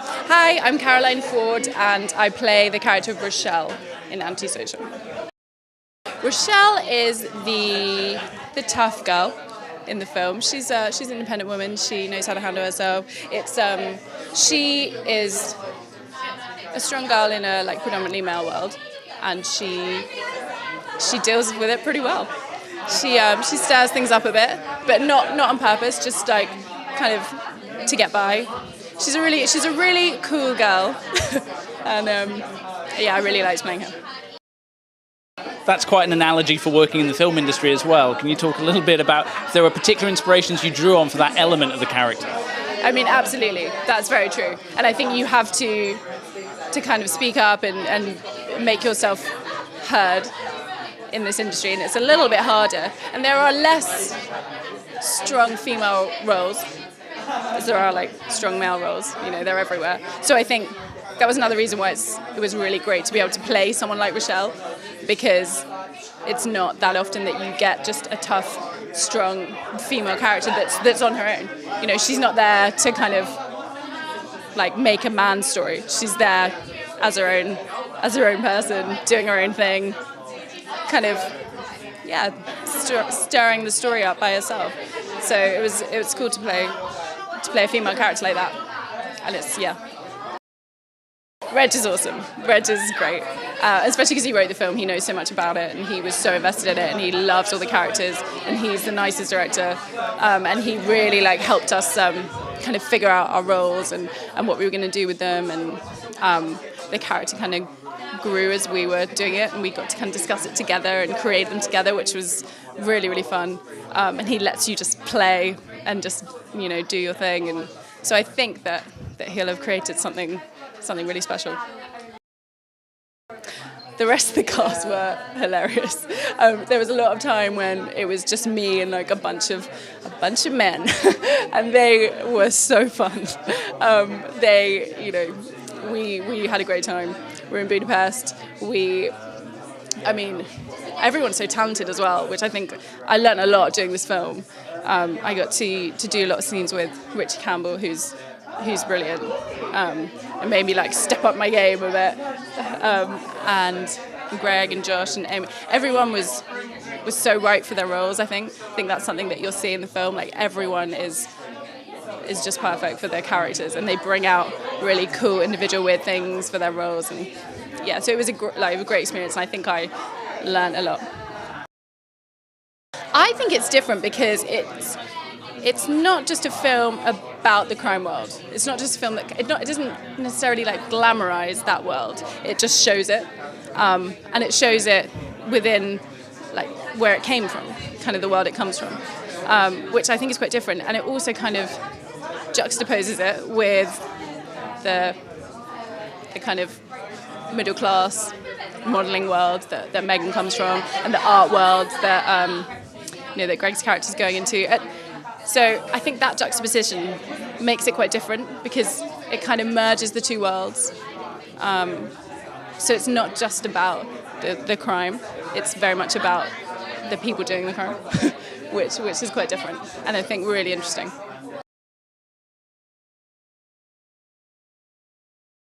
Hi, I'm Caroline Ford and I play the character of Rochelle in Antisocial. Rochelle is the tough girl in the film. She's an independent woman. She knows how to handle herself. She is a strong girl in a predominantly male world, and she deals with it pretty well. She stirs things up a bit, but not on purpose, just kind of to get by. She's a really cool girl, and I really liked playing her. That's quite an analogy for working in the film industry as well. Can you talk a little bit about if there were particular inspirations you drew on for that element of the character? I mean, absolutely, that's very true. And I think you have to kind of speak up and make yourself heard in this industry, and it's a little bit harder. And there are less strong female roles as there are strong male roles. You know, they're everywhere. So I think that was another reason why it was really great to be able to play someone like Rochelle, because it's not that often that you get just a tough, strong female character that's on her own. You know, she's not there to kind of make a man's story. She's there as her own person, doing her own thing, kind of stirring the story up by herself. So it was cool to play a female character like that, and Reg is awesome. Reg is great, especially because he wrote the film. He knows so much about it, and he was so invested in it, and he loves all the characters, and he's the nicest director, and he really helped us kind of figure out our roles and what we were going to do with them, and the character kind of grew as we were doing it, and we got to kind of discuss it together and create them together, which was really, really fun. And he lets you just play and just do your thing, and so I think that he'll have created something really special. The rest of the cast were hilarious. There was a lot of time when it was just me and a bunch of men, and they were so fun. We had a great time. We're in Budapest. Everyone's so talented as well, which I think I learnt a lot doing this film. I got to do a lot of scenes with Richie Campbell, who's brilliant, and made me step up my game a bit. And Greg and Josh and Amy, everyone was so right for their roles. I think that's something that you'll see in the film. Everyone is just perfect for their characters, and they bring out really cool individual weird things for their roles. And so it was a great experience, and I think I learned a lot. I think it's different because it's not just a film about the crime world. It's not just a film that it doesn't necessarily glamorize that world. It just shows it, and it shows it within where it came from, kind of the world it comes from, which I think is quite different. And it also kind of juxtaposes it with the kind of middle class modelling world that Megan comes from, and the art world that that Greg's character is going into. So I think that juxtaposition makes it quite different because it kind of merges the two worlds. So it's not just about the crime; it's very much about the people doing the crime, which is quite different, and I think really interesting.